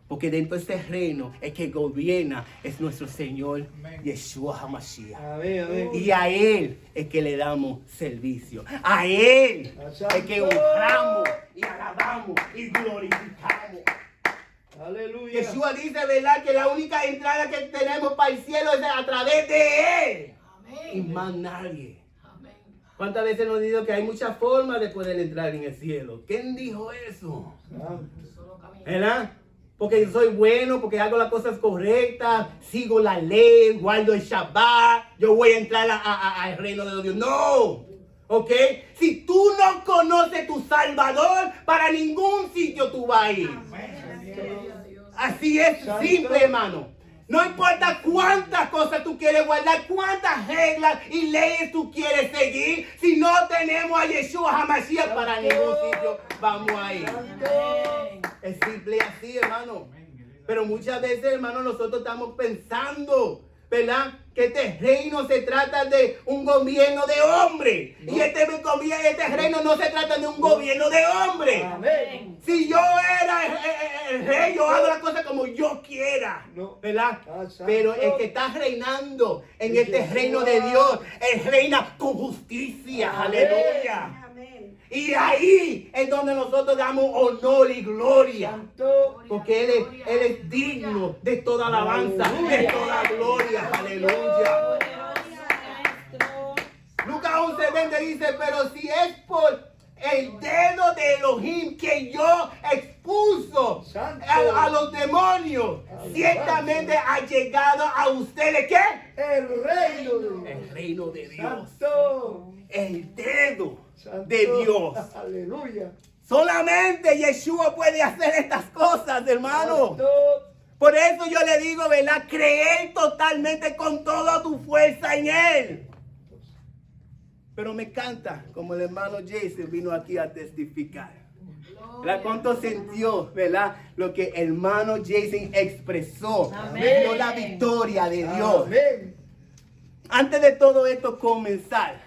Porque dentro de ese reino el que gobierna es nuestro Señor Yeshua HaMashiach. Amén, amén. Y a Él es que le damos servicio. A Él es que honramos y alabamos y glorificamos. Aleluya. Yeshua dice, ¿verdad? Que la única entrada que tenemos para el cielo es a través de Él. Y más nadie. ¿Cuántas veces nos dijo que hay muchas formas de poder entrar en el cielo? ¿Quién dijo eso? ¿Verdad? Porque yo soy bueno, porque hago las cosas correctas, sigo la ley, guardo el Shabbat, yo voy a entrar al reino de Dios. No. ¿Ok? Si tú no conoces tu Salvador, para ningún sitio tú vas a ir. Así es simple, hermano. No importa cuántas cosas tú quieres guardar, cuántas reglas y leyes tú quieres seguir, si no tenemos a Yeshua HaMashiach, para ningún sitio vamos a ir. Es simple así, hermano. Pero muchas veces, hermano, nosotros estamos pensando, ¿verdad? Que este reino se trata de un gobierno de hombre. No. Y este reino no se trata de un gobierno de hombre. Amén. Si yo era el rey, yo hago las cosas como yo quiera. No. ¿Verdad? Pero el que está reinando en este reino de Dios, Él reina con justicia. Amén. Aleluya. Y ahí es donde nosotros damos honor y gloria. Porque Él es digno de toda alabanza, de toda gloria. Aleluya. Lucas 11:20 dice, pero si es por el dedo de Elohim que yo expuso a los demonios, ciertamente ha llegado a ustedes, ¿qué? El reino de Dios. El reino de Dios. Santo. El dedo de Dios. Aleluya. Solamente Yeshua puede hacer estas cosas, hermano. Santo. Por eso yo le digo, ¿verdad? Creer totalmente con toda tu fuerza en Él. Pero me encanta como el hermano Jason vino aquí a testificar. ¿Verdad? ¿Cuánto sintió, verdad? Lo que el hermano Jason expresó. Vio la victoria de Dios. Amén. Antes de todo esto comenzar,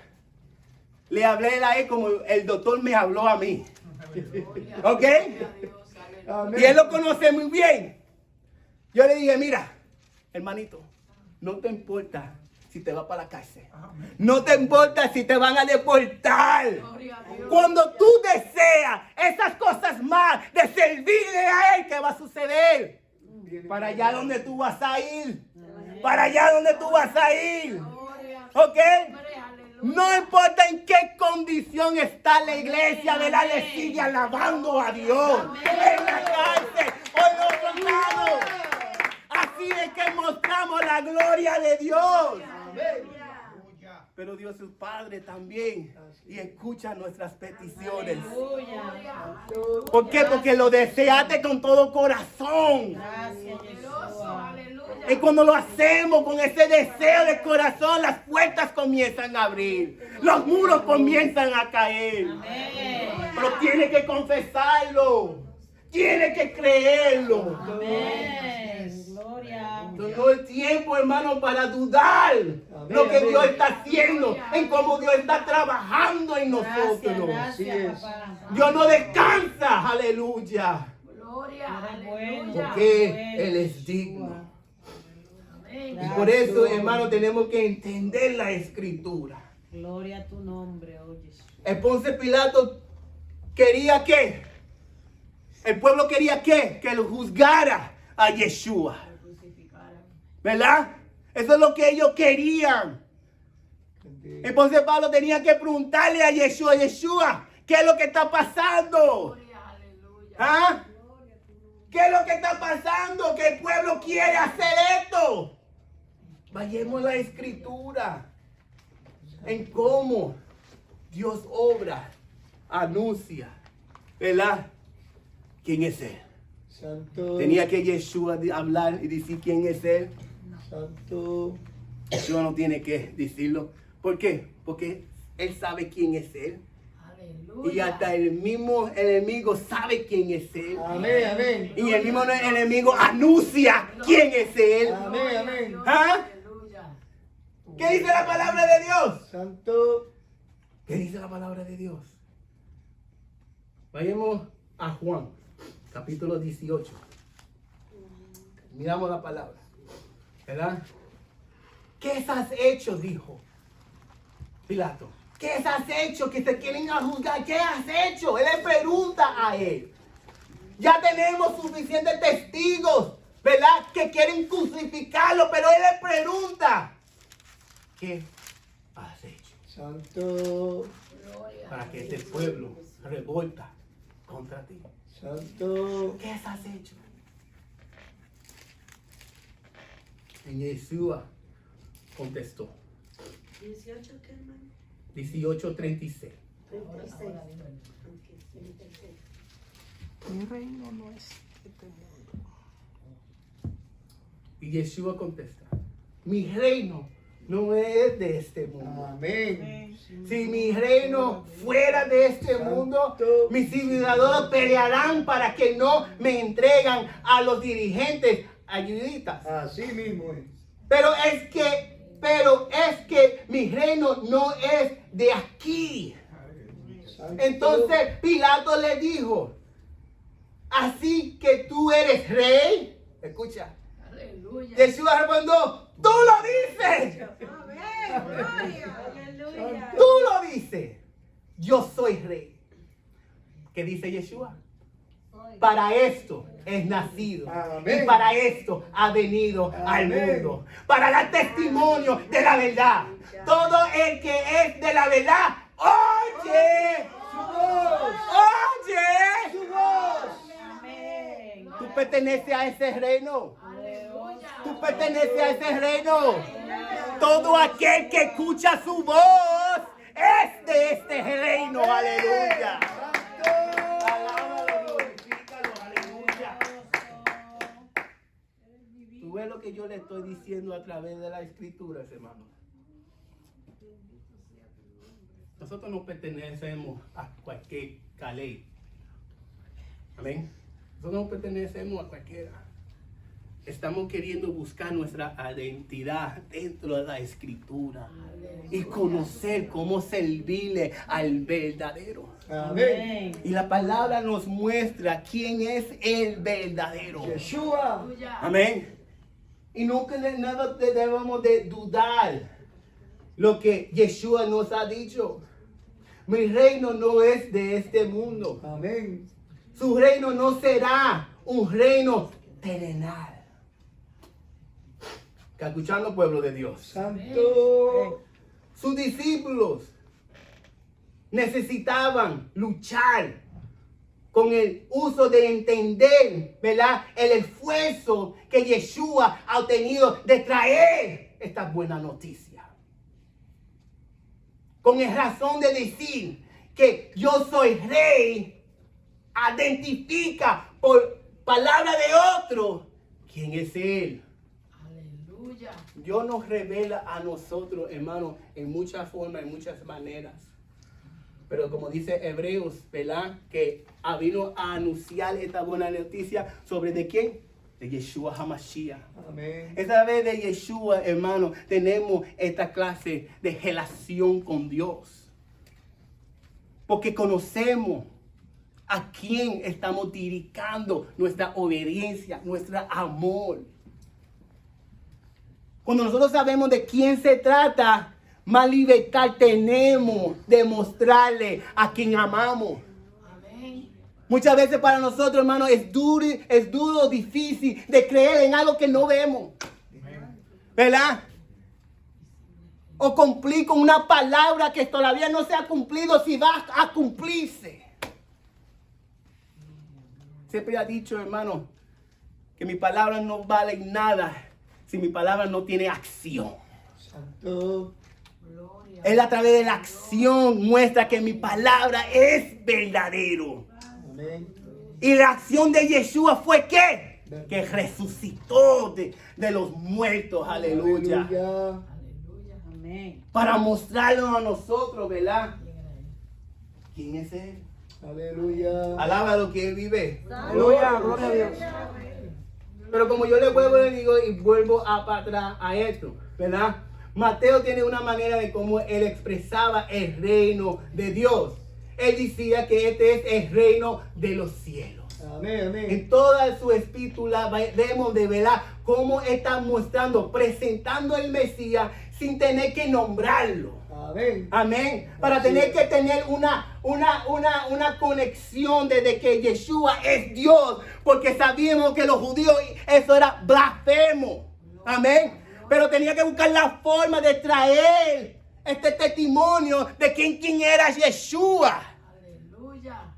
le hablé a él como el doctor me habló a mí. ¿Ok? Amén. Y él lo conoce muy bien. Yo le dije, mira, hermanito, no te importa si te vas para la cárcel. No te importa si te van a deportar. Cuando tú deseas esas cosas más de servirle a Él, ¿qué va a suceder? Para allá donde tú vas a ir. Para allá donde tú vas a ir. ¿Ok? No importa en qué condición está la iglesia, ¿verdad? Le sigue alabando a Dios. En la cárcel o en otro lado. Así es que mostramos la gloria de Dios. pero Dios es Padre también y escucha nuestras peticiones. Aleluya. ¿Por qué? Porque lo deseaste con todo corazón. Gracias, Yeshua. Y cuando lo hacemos con ese deseo de corazón, las puertas comienzan a abrir. Los muros comienzan a caer. Amén. Pero tiene que confesarlo. Tiene que creerlo. Amén. Gloria. No es tiempo, hermano, para dudar lo que Dios está haciendo, en cómo Dios está trabajando en nosotros. Gracias, papá. Dios no descansa, aleluya, Eres bueno, porque bueno, Él es digno. Y Gracias. por eso, hermano, tenemos que entender la escritura. Gloria a tu nombre, oh Jesús. Poncio Pilato quería que el pueblo quería que lo juzgara a Yeshua, ¿verdad? Eso es lo que ellos querían. Entonces Pablo tenía que preguntarle a Yeshua, Yeshua, ¿qué es lo que está pasando? ¿Ah? ¿Qué es lo que está pasando? Que el pueblo quiere hacer esto. Vayamos a la escritura en cómo Dios obra, anuncia, ¿verdad? ¿Quién es Él? Santo. Tenía que Yeshua hablar y decir quién es Él. Santo. Yeshua no tiene que decirlo. ¿Por qué? Porque Él sabe quién es Él. Y hasta el mismo enemigo sabe quién es Él. Amén, amén. Y el mismo enemigo anuncia quién es Él. Amén, amén. ¿Ah? ¿Qué dice la palabra de Dios? Santo. ¿Qué dice la palabra de Dios? Vayamos a Juan, capítulo 18. Miramos la palabra, ¿verdad? ¿Qué has hecho? Dijo Pilato. ¿Qué has hecho? Que te quieren a juzgar. ¿Qué has hecho? Él le pregunta a él. Ya tenemos suficientes testigos, ¿verdad? Que quieren crucificarlo, pero él le pregunta, ¿qué has hecho? Santo. Para que este pueblo revolta contra ti. Santo. ¿Qué has hecho? Y Yeshua contestó. 18, ¿qué, hermano? 18:36. 36. Mi reino no es este mundo. Y Yeshua contesta, mi reino no es de este mundo. Amén. Si mi reino fuera de este mundo, mis ciudadanos pelearán para que no me entregan a los dirigentes ayuditas. Así mismo es. Pero es que mi reino no es de aquí. Santo. Entonces Pilato le dijo, así que tú eres rey. Escucha. Jesús respondió, tú lo dices. Aleluya. Tú lo dices. Yo soy rey. ¿Qué dice Yeshua? Para esto es nacido. Amén. Y para esto ha venido al Amén. mundo. Para dar testimonio de la verdad. Todo el que es de la verdad, oye. Su voz. Oye. Su voz. Amén. Tú perteneces a ese reino. Aleluya. Tú perteneces a ese reino. Todo aquel que escucha su voz es de este reino. Aleluya. Alábalo, glorifícalo, aleluya. Tú ves lo que yo le estoy diciendo a través de las escrituras, hermano. Nosotros no pertenecemos a cualquier ley. Amén. Nosotros no pertenecemos a cualquiera. Estamos queriendo buscar nuestra identidad dentro de la escritura y conocer cómo servirle al verdadero. Amén. Y la palabra nos muestra quién es el verdadero. Yeshua. Amén. Y nunca nada debemos de dudar lo que Yeshua nos ha dicho. Mi reino no es de este mundo. Amén. Su reino no será un reino terrenal. ¿Está escuchando, pueblo de Dios? Santo. Sus discípulos necesitaban luchar con el uso de entender, ¿verdad? El esfuerzo que Yeshua ha tenido de traer esta buena noticia. con razón de decir que yo soy rey, identifica por palabra de otro quién es Él. Aleluya. Dios nos revela a nosotros, hermano, en muchas formas, en muchas maneras. Pero como dice Hebreos, ¿verdad? Que vino a anunciar esta buena noticia sobre ¿de quién? De Yeshua HaMashiach. Amén. Esta vez de Yeshua, hermano, tenemos esta clase de relación con Dios. Porque conocemos a quién estamos dedicando nuestra obediencia, nuestro amor. Cuando nosotros sabemos de quién se trata, más libertad tenemos de mostrarle a quien amamos. Amén. Muchas veces para nosotros, hermano, es duro, difícil de creer en algo que no vemos. ¿Verdad? O cumplir con una palabra que todavía no se ha cumplido, si va a cumplirse. Siempre ha dicho, hermano, que mi palabra no vale nada si mi palabra no tiene acción. Santo. Gloria. Él a través de la acción muestra que mi palabra es verdadero. Amén. Y la acción de Yeshua fue ¿qué? Que resucitó de los muertos. Aleluya. Aleluya. Amén. Para mostrarlo a nosotros, ¿verdad? ¿Quién es Él? Aleluya. Alaba lo que Él vive. Aleluya, gloria a Dios. Pero como yo le vuelvo y digo y vuelvo para atrás a esto, ¿verdad? Mateo tiene una manera de cómo él expresaba el reino de Dios. Él decía que este es el reino de los cielos. Amén, amén. En toda su epístola vemos de verdad cómo está mostrando, presentando el Mesías sin tener que nombrarlo. Amén. Amén. Para tener que tener una conexión desde que Yeshua es Dios. Porque sabíamos que los judíos eso era blasfemo. Amén. Pero tenía que buscar la forma de traer este testimonio de quién era Yeshua. Aleluya.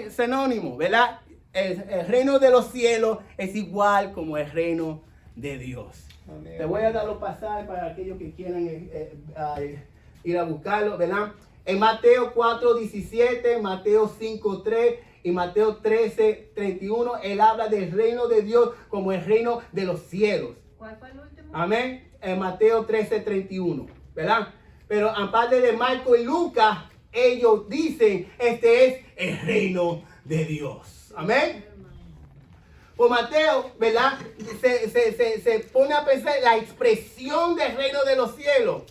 Sinónimo, ¿verdad? El reino de los cielos es igual como el reino de Dios. Amén. Te voy a darlo pasar para aquellos que quieran ir a buscarlo, ¿verdad? En Mateo 4:17, Mateo 5:3 y Mateo 13:31, él habla del reino de Dios como el reino de los cielos. ¿Cuál fue el último? Amén. En Mateo 13:31, ¿verdad? Pero aparte de Marco y Lucas, ellos dicen, este es el reino de Dios. Amén. Pues Mateo, ¿verdad? Se pone a pensar la expresión del reino de los cielos.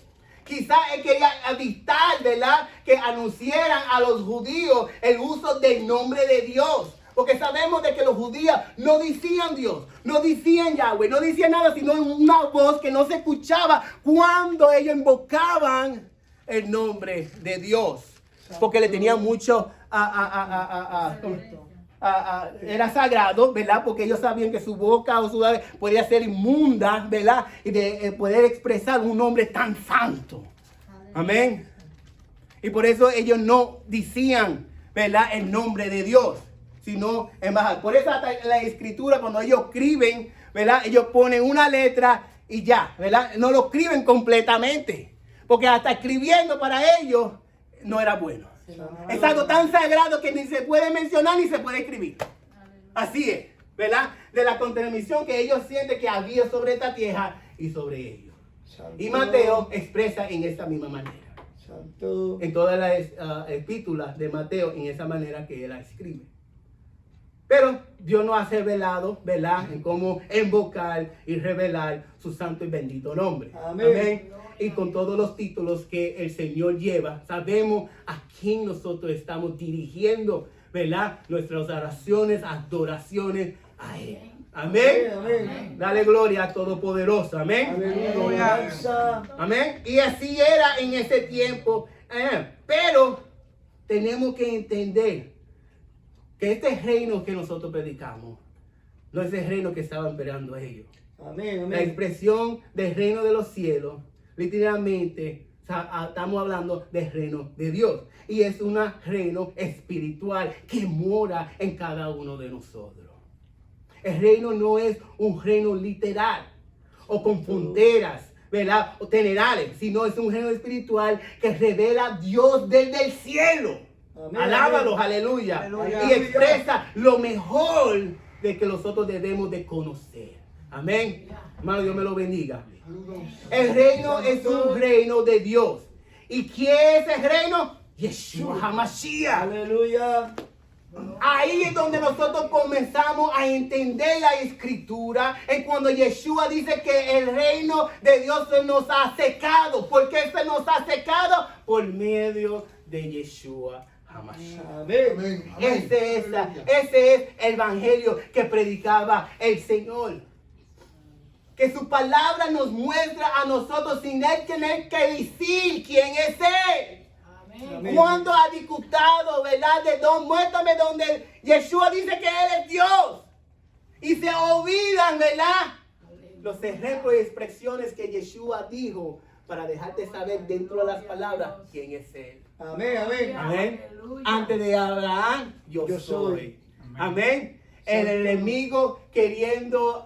Quizás él quería evitar, ¿verdad? Que anunciaran a los judíos el uso del nombre de Dios. Porque sabemos de que los judíos no decían Dios, no decían Yahweh, no decían nada, sino una voz que no se escuchaba cuando ellos invocaban el nombre de Dios. Porque le tenían mucho era sagrado, ¿verdad? Porque ellos sabían que su boca o su podía ser inmunda, ¿verdad? Y de poder expresar un nombre tan santo. Amén. Y por eso ellos no decían, ¿verdad? El nombre de Dios, sino en bajar. Por eso hasta la escritura, cuando ellos escriben, ¿verdad? Ellos ponen una letra y ya, ¿verdad? No lo escriben completamente. Porque hasta escribiendo para ellos no era bueno. Es algo tan sagrado que ni se puede mencionar ni se puede escribir. Así es, ¿verdad? De la contaminación que ellos sienten que había sobre esta tierra y sobre ellos. Santo. Y Mateo expresa en esta misma manera. Santo. En todas las epístolas de Mateo, en esa manera que él la escribe. Pero Dios nos ha revelado, ¿verdad? En cómo invocar y revelar su santo y bendito nombre. Amén. Amén. Y con todos los títulos que el Señor lleva, sabemos a quién nosotros estamos dirigiendo, ¿verdad? Nuestras oraciones, adoraciones a Él. Amén. Amén. Dale gloria a Todopoderoso. Amén. Aleluya. Amén. Y así era en ese tiempo. Pero tenemos que entender que este reino que nosotros predicamos no es el reino que estaban esperando ellos. Amén. La Amén. expresión del reino de los cielos, literalmente, estamos hablando del reino de Dios. Y es un reino espiritual que mora en cada uno de nosotros. El reino no es un reino literal o con fronteras, ¿verdad? O generales, sino es un reino espiritual que revela a Dios desde el cielo. Amén, Alábalo, amén. aleluya. Aleluya. Y expresa lo mejor de que nosotros debemos de conocer. Amén. Hermano, Dios me lo bendiga. El reino es un reino de Dios. ¿Y quién es el reino? Yeshua HaMashiach. Aleluya. Ahí es donde nosotros comenzamos a entender la escritura. Es cuando Yeshua dice que el reino de Dios se nos ha secado. ¿Por qué se nos ha secado? Por medio de Yeshua HaMashiach. Amén. Ese es el evangelio que predicaba el Señor. Que su palabra nos muestra a nosotros sin él tener que decir quién es él. Amén. Cuando ha discutado, ¿verdad? Muéstrame donde Yeshua dice que él es Dios. Y se olvidan, ¿verdad? Los ejemplos y expresiones que Yeshua dijo para dejarte saber dentro de las palabras quién es él. Amén, amén. Amén. Antes de Abraham, yo soy. Amén. El enemigo queriendo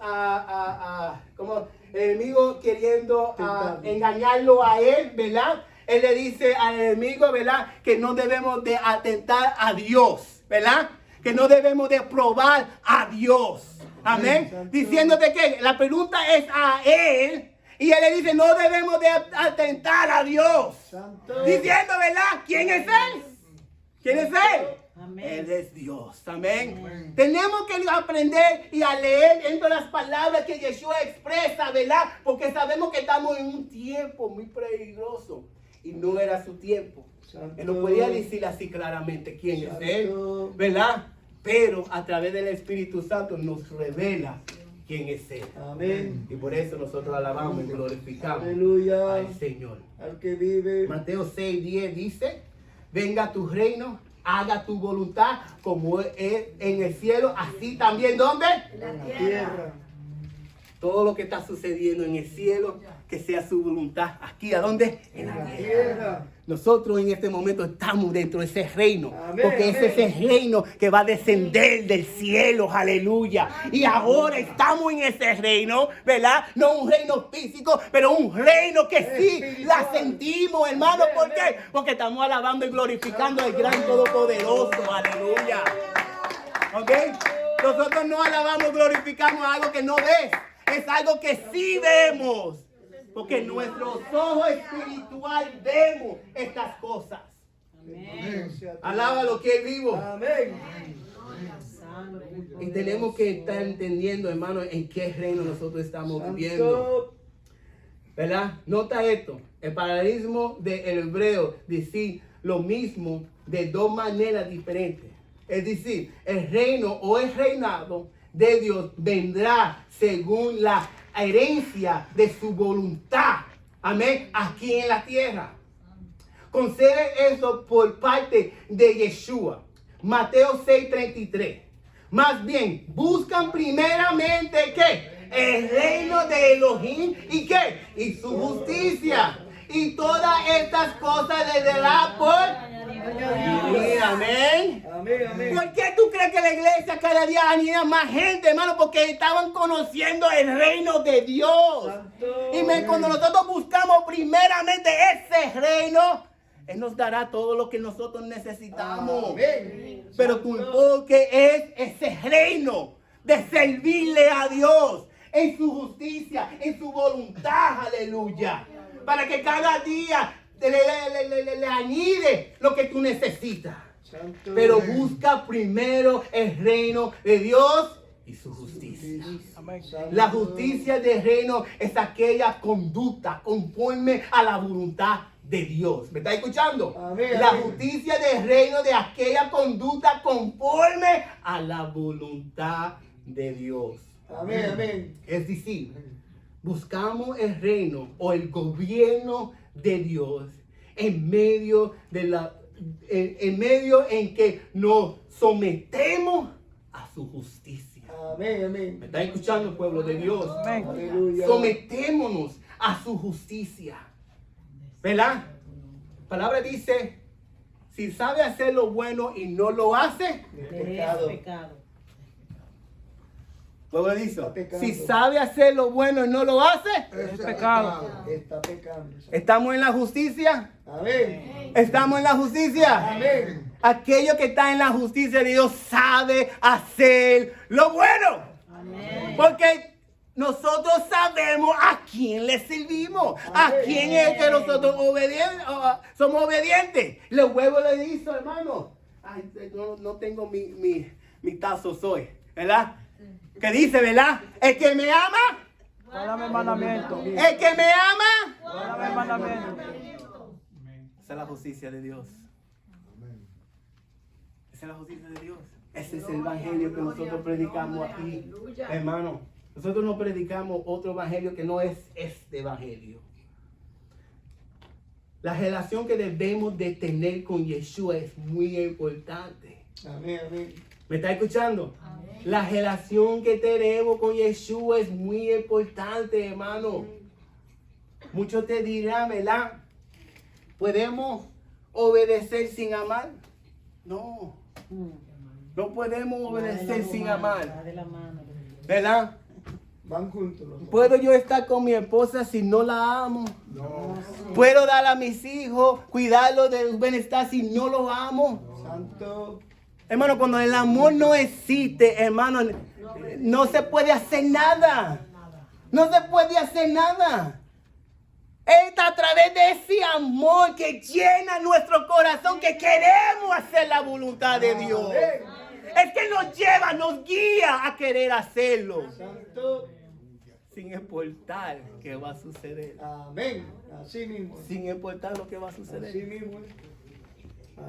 engañarlo a él, ¿verdad? Él le dice al enemigo, ¿verdad? Que no debemos de atentar a Dios, ¿verdad? Que no debemos de probar a Dios. Amén. Diciéndote que la pregunta es a él. Y él le dice, no debemos de atentar a Dios. Santo. Diciendo, ¿verdad? ¿Quién es él? ¿Quién es él? Amén. Él es Dios. Amén. Tenemos que aprender y a leer dentro de las palabras que Yeshua expresa, ¿verdad? Porque sabemos que estamos en un tiempo muy peligroso. Y no era su tiempo. Santo. Él no podía decir así claramente quién Santo. es él, ¿verdad? Pero a través del Espíritu Santo nos revela quién es él. Amén. Y por eso nosotros alabamos y glorificamos Aleluya. al Señor. Al que vive. Mateo 6:10 dice, venga tu reino, haga tu voluntad como es en el cielo, así también ¿dónde? En la tierra. Todo lo que está sucediendo en el cielo, que sea su voluntad. Aquí, ¿a dónde? En la tierra. Tierra. Nosotros en este momento estamos dentro de ese reino. Amén, Porque ese es amén. el reino que va a descender del cielo. Aleluya. Y ahora estamos en ese reino, ¿verdad? No un reino físico, pero un reino que sí la Espiritual. sentimos, hermano. Amén, ¿Por qué? amén. Porque estamos alabando y glorificando al gran todopoderoso. Aleluya. ¿Ok? Nosotros no alabamos, glorificamos algo que no ves. Es algo que sí vemos. Porque nuestros ojos espirituales vemos estas cosas. Amén. Alaba lo que es vivo. Amén. Santo. Y tenemos que estar entendiendo, hermano, en qué reino nosotros estamos viviendo. Santo. ¿Verdad? Nota esto. El paralelismo del hebreo dice lo mismo de dos maneras diferentes. Es decir, el reino o el reinado de Dios vendrá según la herencia de su voluntad. Amén. Aquí en la tierra. Concede eso por parte de Yeshua. Mateo 6:33. Más bien, buscan primeramente ¿qué? El reino de Elohim y ¿qué? Y su justicia. Y todas estas cosas le dará por... Amén. Amén, amén. ¿Por qué tú crees que la iglesia cada día anida más gente, hermano? Porque estaban conociendo el reino de Dios. Santo. Y cuando nosotros buscamos primeramente ese reino, Él nos dará todo lo que nosotros necesitamos. Amén. Pero tu enfoque es ese reino de servirle a Dios en su justicia, en su voluntad, aleluya. Para que cada día le añade lo que tú necesitas. Santo. Pero busca primero el reino de Dios y su justicia. Amén. La justicia del reino es aquella conducta conforme a la voluntad de Dios. ¿Me está escuchando? Amén, La amén. justicia del reino de aquella conducta conforme a la voluntad de Dios. Amén, amén. Es decir, buscamos el reino o el gobierno de Dios en medio en que nos sometemos a su justicia. Amén, amén. ¿Me está escuchando, pueblo de Dios? Amén. Aleluya. Sometémonos a su justicia. ¿Verdad? La palabra dice, si sabe hacer lo bueno y no lo hace, Mi Es pecado. pecado. Luego dice, Está pecando. si sabe hacer lo bueno y no lo hace, Es pecado. Está pecando. ¿estamos en la justicia? Amén. ¿Estamos en la justicia? Amén. Aquello que está en la justicia de Dios sabe hacer lo bueno. Amén. Porque nosotros sabemos a quién le servimos. A quién es que nosotros somos obedientes. Los huevos le dice, hermano. Ay, no tengo mi tazo hoy, ¿verdad? Que dice, ¿verdad? El que me ama, Guárdame el mandamiento. el que me ama. Guárdame el mandamiento. Esa es la justicia de Dios. Esa es la justicia de Dios. Ese es el evangelio que nosotros predicamos aquí. Hermano, nosotros no predicamos otro evangelio que no es este evangelio. La relación que debemos de tener con Yeshua es muy importante. Amén. Amén. ¿Me está escuchando? La relación que tenemos con Yeshua es muy importante, hermano. Muchos te dirán, ¿verdad? ¿Podemos obedecer sin amar? No. No podemos obedecer sin amar. De la mano. ¿Verdad? Van juntos los dos. ¿Puedo yo estar con mi esposa si no la amo? No. ¿Puedo dar a mis hijos, cuidarlos del bienestar si no los amo? Santo. Hermano, cuando el amor no existe, hermano, no se puede hacer nada. No se puede hacer nada. Es a través de ese amor que llena nuestro corazón que queremos hacer la voluntad de Dios. Es que nos lleva, nos guía a querer hacerlo. Santo. Sin importar qué va a suceder. Amén. Así mismo. Sin importar lo que va a Así suceder. mismo.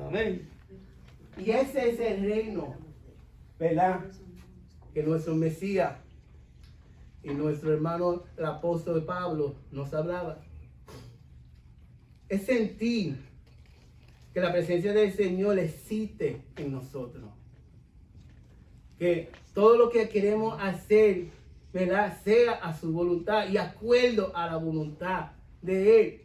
Amén. Y ese es el reino, ¿verdad? Que nuestro Mesías y nuestro hermano, el apóstol Pablo, nos hablaba. Es sentir que la presencia del Señor existe en nosotros. Que todo lo que queremos hacer, ¿verdad? Sea a su voluntad y acuerdo a la voluntad de Él.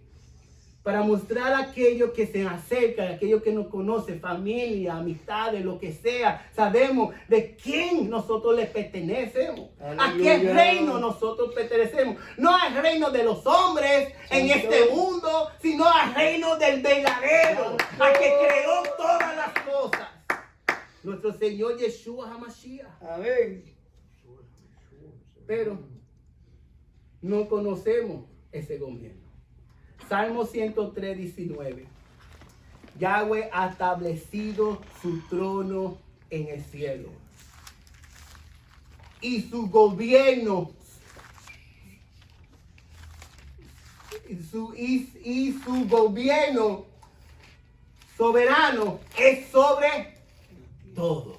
Para mostrar a aquellos que se acercan, a aquellos que nos conocen, familia, amistades, lo que sea, sabemos de quién nosotros les pertenecemos. A qué Aleluya. reino nosotros pertenecemos. No al reino de los hombres en Santo. este mundo, sino al reino del verdadero, al que creó todas las cosas. Nuestro Señor Yeshua HaMashiach. Amén. Pero no conocemos ese gobierno. Salmo 103, 19. Yahweh ha establecido su trono en el cielo. Y su gobierno y su gobierno soberano es sobre todo.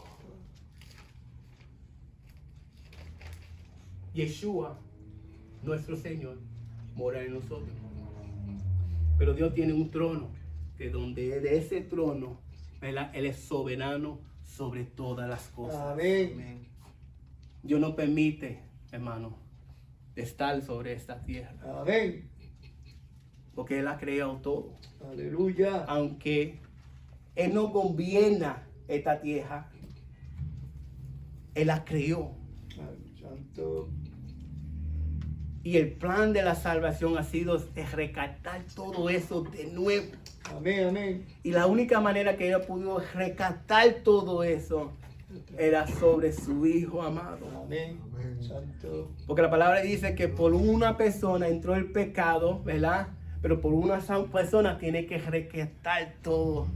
Yeshua, nuestro Señor, mora en nosotros. Pero Dios tiene un trono, que donde de ese trono, ¿verdad? Él es soberano sobre todas las cosas. Amén. Dios no permite, hermano, estar sobre esta tierra, Amén. porque Él ha creado todo. Aleluya. Aunque Él no gobierna esta tierra, Él la creó. Santo. Y el plan de la salvación ha sido de rescatar todo eso de nuevo. Amén. Amén. Y la única manera que ella pudo rescatar todo eso era sobre su Hijo amado. Amén. Santo. Porque la palabra dice que por una persona entró el pecado, ¿verdad? Pero por una persona tiene que rescatar todo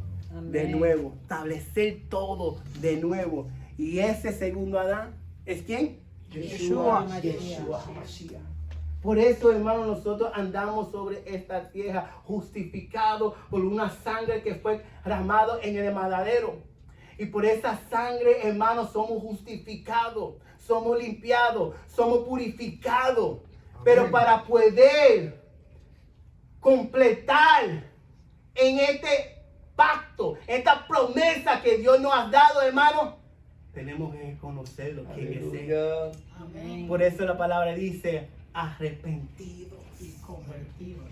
de Amén. nuevo, establecer todo de nuevo. Y ese segundo Adán, ¿es quién? Yeshua. Yeshua HaMashiach. Por eso, hermano, nosotros andamos sobre esta tierra justificados por una sangre que fue derramada en el matadero. Y por esa sangre, hermano, somos justificados, somos limpiados, somos purificados. Pero para poder completar en este pacto, esta promesa que Dios nos ha dado, hermano, tenemos que conocerlo, quién es Él. Aleluya. Amén. Por eso la palabra dice arrepentidos y convertidos.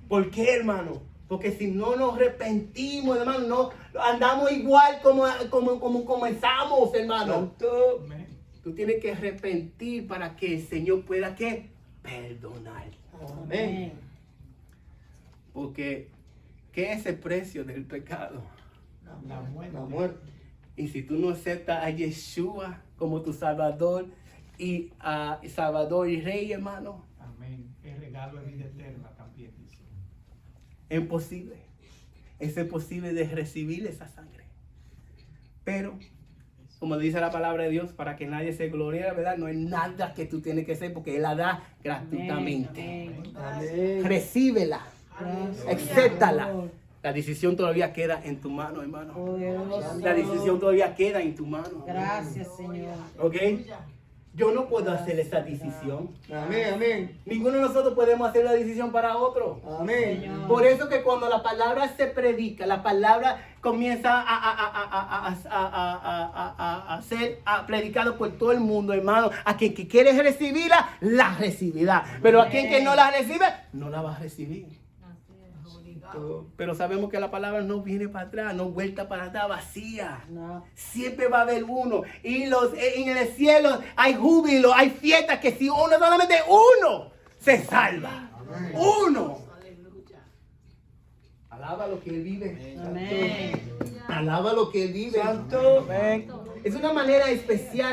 ¿Por qué, hermano? Porque si no nos arrepentimos, hermano, no andamos igual como comenzamos, hermano. Santo. Tú tienes que arrepentir para que el Señor pueda ¿qué? Perdonar. Amén. Porque ¿qué es el precio del pecado? La muerte. Y si tú no aceptas a Yeshua como tu Salvador y Salvador y Rey, hermano, Amén. El regalo de vida eterna también dice. es imposible. Es imposible de recibir esa sangre. Pero, como dice la palabra de Dios, para que nadie se glorie, ¿verdad? No hay nada que tú tienes que hacer porque Él la da gratuitamente. Amén. Amén. Recíbela, Gracias. acéptala. La decisión todavía queda en tu mano, hermano. Poderoso. La decisión todavía queda en tu mano. Gracias, Señor. ¿Ok? Yo no puedo hacer esa decisión. Amén. Amén. Ninguno de nosotros podemos hacer la decisión para otro. Amén. Señor. Por eso que cuando la palabra se predica, la palabra comienza a ser predicado por todo el mundo, hermano. A quien que quiere recibirla, la recibirá. Pero a quien que no la recibe, no la va a recibir. Pero sabemos que la palabra no viene para atrás, no vuelta para atrás vacía. No. Siempre va a haber uno. Y en el cielo hay júbilo, hay fiestas que si uno, solamente uno, se salva. Uno. Alaba lo que Él vive. Amén. Alaba lo que Él vive. Santo. Es una manera especial.